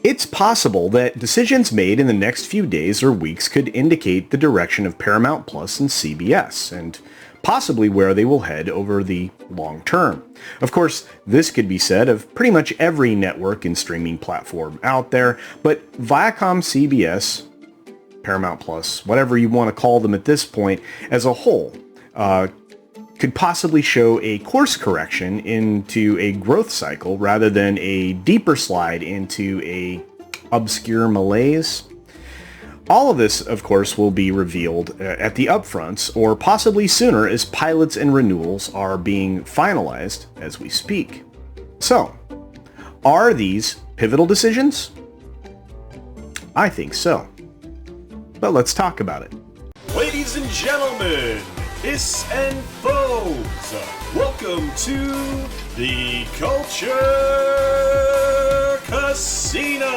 It's possible that decisions made in the next few days or weeks could indicate the direction of Paramount Plus and CBS, and possibly where they will head over the long term. Of course, this could be said of pretty much every network and streaming platform out there, but Viacom, CBS, Paramount Plus, whatever you want to call them at this point, as a whole, could possibly show a course correction into a growth cycle rather than a deeper slide into a obscure malaise. All of this, of course, will be revealed at the upfronts, or possibly sooner as pilots and renewals are being finalized as we speak. So, are these pivotal decisions? I think so. But let's talk about it. Ladies and gentlemen, hiss and foes, welcome to the Culture Casino!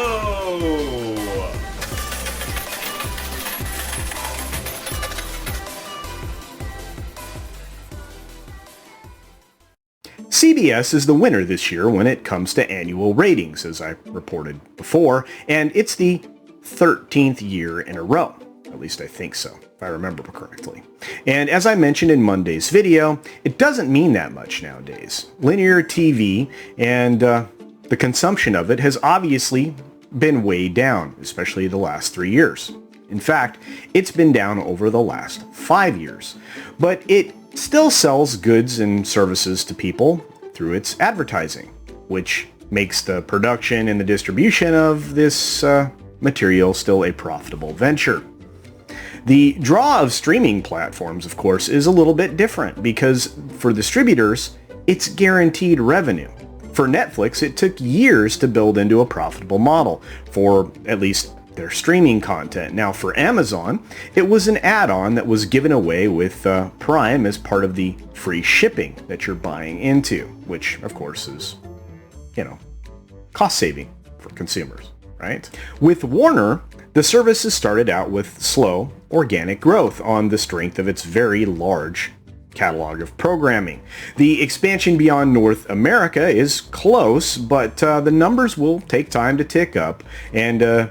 CBS is the winner this year when it comes to annual ratings, as I reported before, and it's the 13th year in a row. At least I think so, if I remember correctly. And as I mentioned in Monday's video, it doesn't mean that much nowadays. Linear TV and the consumption of it has obviously been way down, especially the last 3 years. In fact, it's been down over the last 5 years. But it still sells goods and services to people through its advertising, which makes the production and the distribution of this material still a profitable venture. The draw of streaming platforms, of course, is a little bit different because for distributors, it's guaranteed revenue. For Netflix, it took years to build into a profitable model for at least their streaming content. Now for Amazon, it was an add-on that was given away with Prime as part of the free shipping that you're buying into, which of course is, cost saving for consumers, right? With Warner, the service has started out with slow, organic growth on the strength of its very large catalog of programming. The expansion beyond North America is close, but the numbers will take time to tick up, and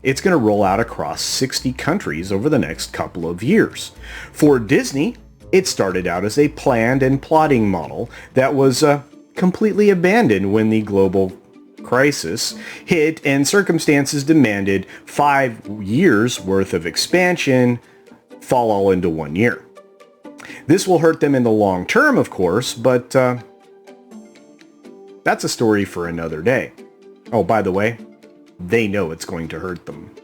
it's going to roll out across 60 countries over the next couple of years. For Disney, it started out as a planned and plotting model that was completely abandoned when the global crisis hit and circumstances demanded 5 years worth of expansion fall all into 1 year. This will hurt them in the long term, of course, but that's a story for another day. Oh, by the way, they know it's going to hurt them.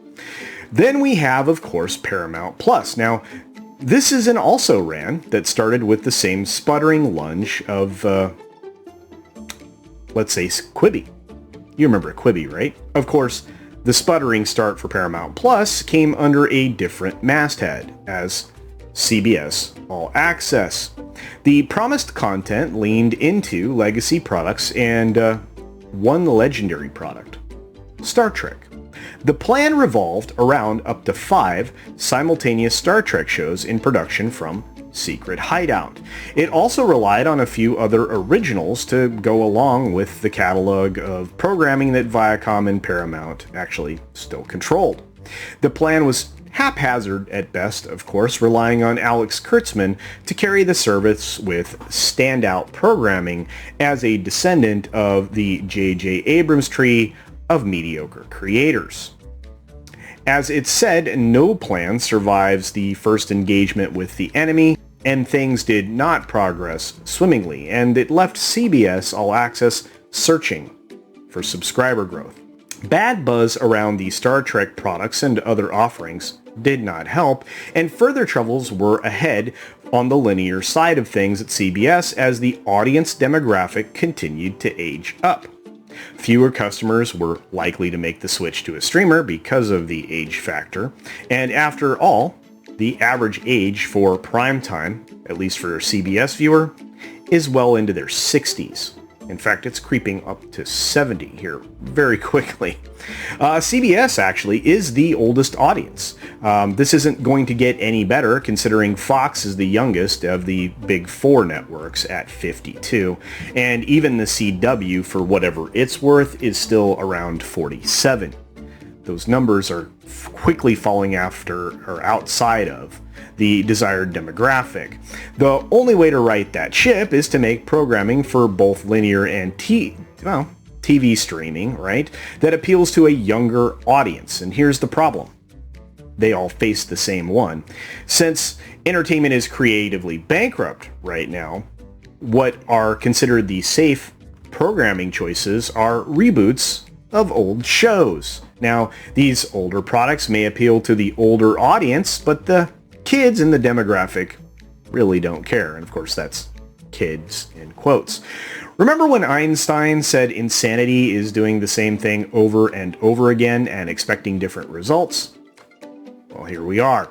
Then we have, of course, Paramount Plus. Now, this is an also-ran that started with the same sputtering lunge of, let's say, Quibi. You remember Quibi, right? Of course, the sputtering start for Paramount Plus came under a different masthead as CBS All Access. The promised content leaned into legacy products and one legendary product, Star Trek. The plan revolved around up to 5 simultaneous Star Trek shows in production from Secret Hideout. It also relied on a few other originals to go along with the catalog of programming that Viacom and Paramount actually still controlled. The plan was haphazard at best, of course, relying on Alex Kurtzman to carry the service with standout programming as a descendant of the J.J. Abrams tree of mediocre creators. As it's said, no plan survives the first engagement with the enemy, and things did not progress swimmingly, and it left CBS All Access searching for subscriber growth. Bad buzz around the Star Trek products and other offerings did not help, and further troubles were ahead on the linear side of things at CBS as the audience demographic continued to age up. Fewer customers were likely to make the switch to a streamer because of the age factor, and after all, the average age for primetime, at least for a CBS viewer, is well into their 60s. In fact, it's creeping up to 70 here very quickly. CBS actually is the oldest audience. This isn't going to get any better considering Fox is the youngest of the big four networks at 52. And even the CW, for whatever it's worth, is still around 47. Those numbers are quickly falling after or outside of the desired demographic. The only way to right that ship is to make programming for both linear and TV streaming, right, that appeals to a younger audience. And here's the problem. They all face the same one. Since entertainment is creatively bankrupt right now, what are considered the safe programming choices are reboots of old shows. Now, these older products may appeal to the older audience, but the kids in the demographic really don't care. And of course, that's kids in quotes. Remember when Einstein said insanity is doing the same thing over and over again and expecting different results? Well, here we are.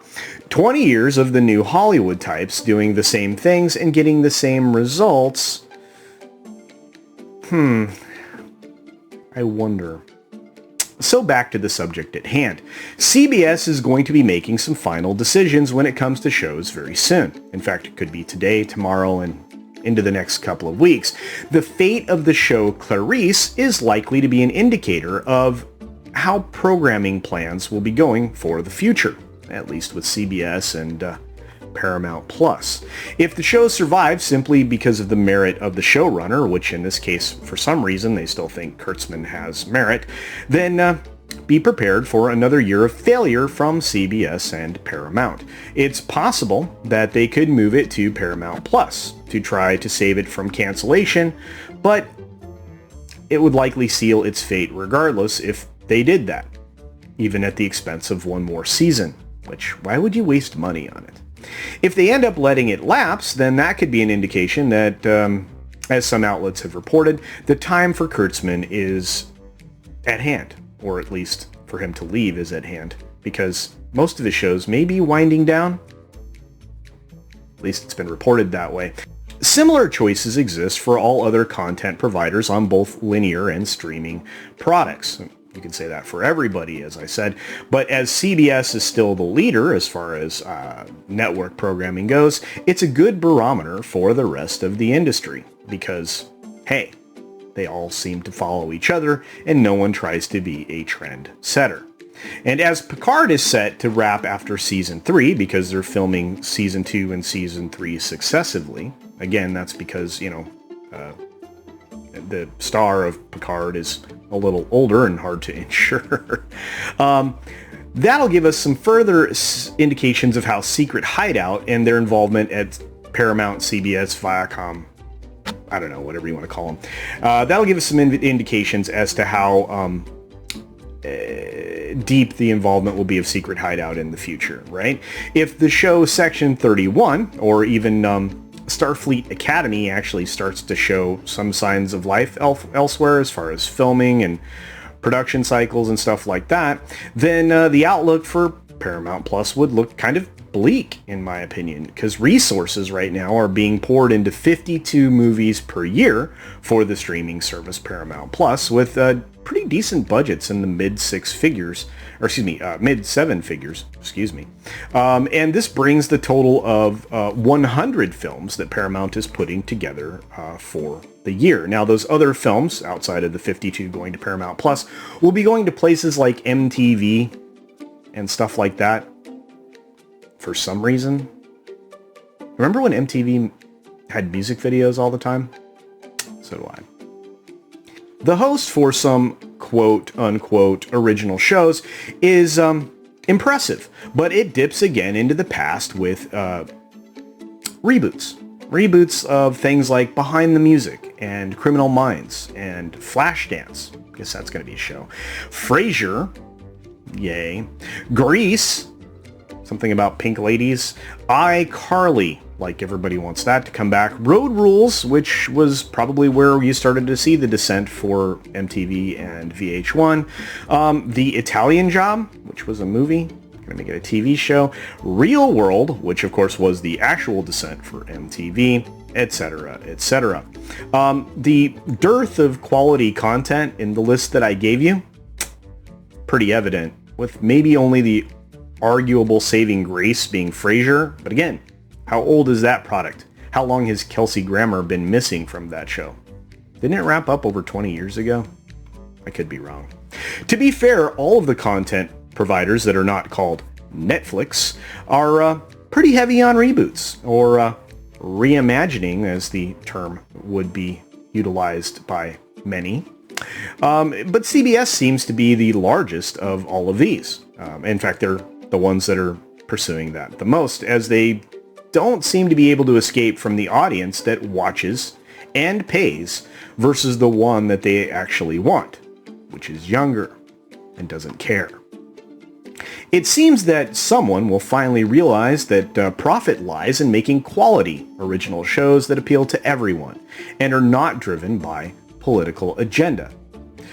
20 years of the new Hollywood types doing the same things and getting the same results. I wonder. So back to the subject at hand. CBS is going to be making some final decisions when it comes to shows very soon. In fact, it could be today, tomorrow, and into the next couple of weeks. The fate of the show Clarice is likely to be an indicator of how programming plans will be going for the future, at least with CBS and Paramount Plus. If the show survives simply because of the merit of the showrunner, which in this case, for some reason, they still think Kurtzman has merit, then be prepared for another year of failure from CBS and Paramount. It's possible that they could move it to Paramount Plus to try to save it from cancellation, but it would likely seal its fate regardless if they did that, even at the expense of one more season, which why would you waste money on it? If they end up letting it lapse, then that could be an indication that, as some outlets have reported, the time for Kurtzman is at hand, or at least for him to leave is at hand, because most of his shows may be winding down. At least it's been reported that way. Similar choices exist for all other content providers on both linear and streaming products. You can say that for everybody, as I said, but as CBS is still the leader as far as network programming goes, it's a good barometer for the rest of the industry because, hey, they all seem to follow each other and no one tries to be a trend setter. And as Picard is set to wrap after season 3 because they're filming season 2 and season 3 successively, again, that's because, the star of Picard is a little older and hard to insure. That'll give us some further indications of how Secret Hideout and their involvement at Paramount, CBS, Viacom, I don't know, whatever you want to call them. That'll give us some indications as to how deep the involvement will be of Secret Hideout in the future, right? If the show Section 31, or even Starfleet Academy actually starts to show some signs of life elsewhere as far as filming and production cycles and stuff like that, then the outlook for Paramount Plus would look kind of bleak, in my opinion, because resources right now are being poured into 52 movies per year for the streaming service Paramount Plus, with pretty decent budgets in the mid 7 figures, and this brings the total of 100 films that Paramount is putting together for the year. Now, those other films, outside of the 52 going to Paramount Plus, will be going to places like MTV and stuff like that for some reason. Remember when MTV had music videos all the time? So do I. The host for some quote-unquote original shows is impressive, but it dips again into the past with reboots. Reboots of things like Behind the Music and Criminal Minds and Flashdance. I guess that's going to be a show. Frasier. Yay. Grease. Something about pink ladies. iCarly. Like everybody wants that to come back. Road Rules, which was probably where you started to see the descent for MTV and VH1. The Italian Job, which was a movie. Going to make it a TV show. Real World, which of course was the actual descent for MTV. etc., etc. The dearth of quality content in the list that I gave you, pretty evident, with maybe only the arguable saving grace being Frasier. But again, how old is that product? How long has Kelsey Grammer been missing from that show? Didn't it wrap up over 20 years ago? I could be wrong. To be fair, all of the content providers that are not called Netflix are pretty heavy on reboots, or reimagining, as the term would be utilized by many. But CBS seems to be the largest of all of these. In fact, they're the ones that are pursuing that the most, as they don't seem to be able to escape from the audience that watches and pays versus the one that they actually want, which is younger and doesn't care. It seems that someone will finally realize that profit lies in making quality original shows that appeal to everyone and are not driven by political agenda.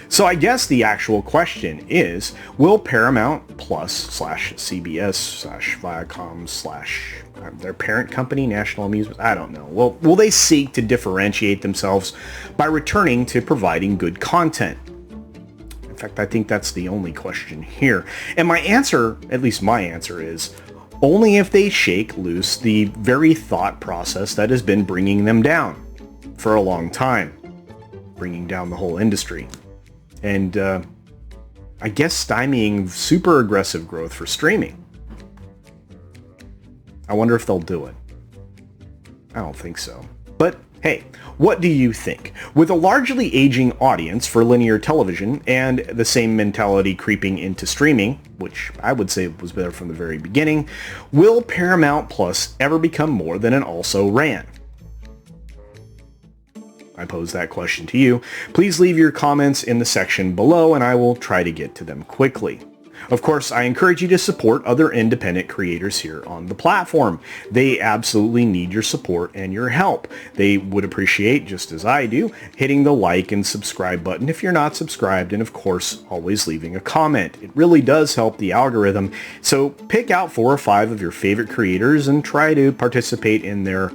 So I guess the actual question is, will Paramount Plus /CBS Viacom / their parent company, National Amusement, I don't know. Will they seek to differentiate themselves by returning to providing good content? In fact, I think that's the only question here. And my answer, at least my answer, is only if they shake loose the very thought process that has been bringing them down for a long time, bringing down the whole industry. And I guess stymieing super aggressive growth for streaming. I wonder if they'll do it. I don't think so. But hey, what do you think? With a largely aging audience for linear television and the same mentality creeping into streaming, which I would say was there from the very beginning, will Paramount Plus ever become more than an also-ran? I pose that question to you. Please leave your comments in the section below and I will try to get to them quickly. Of course, I encourage you to support other independent creators here on the platform. They absolutely need your support and your help. They would appreciate, just as I do, hitting the like and subscribe button if you're not subscribed, and of course, always leaving a comment. It really does help the algorithm. So pick out 4 or 5 of your favorite creators and try to participate in their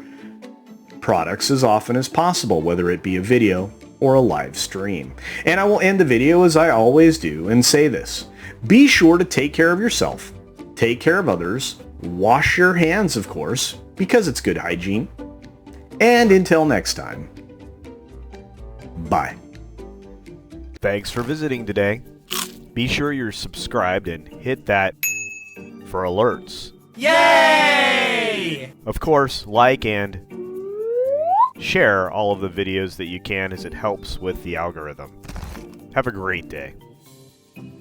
products as often as possible, whether it be a video or a live stream. And I will end the video as I always do and say this. Be sure to take care of yourself, take care of others, wash your hands, of course, because it's good hygiene. And until next time, bye. Thanks for visiting today. Be sure you're subscribed and hit that for alerts. Yay! Of course, like and share all of the videos that you can, as it helps with the algorithm. Have a great day.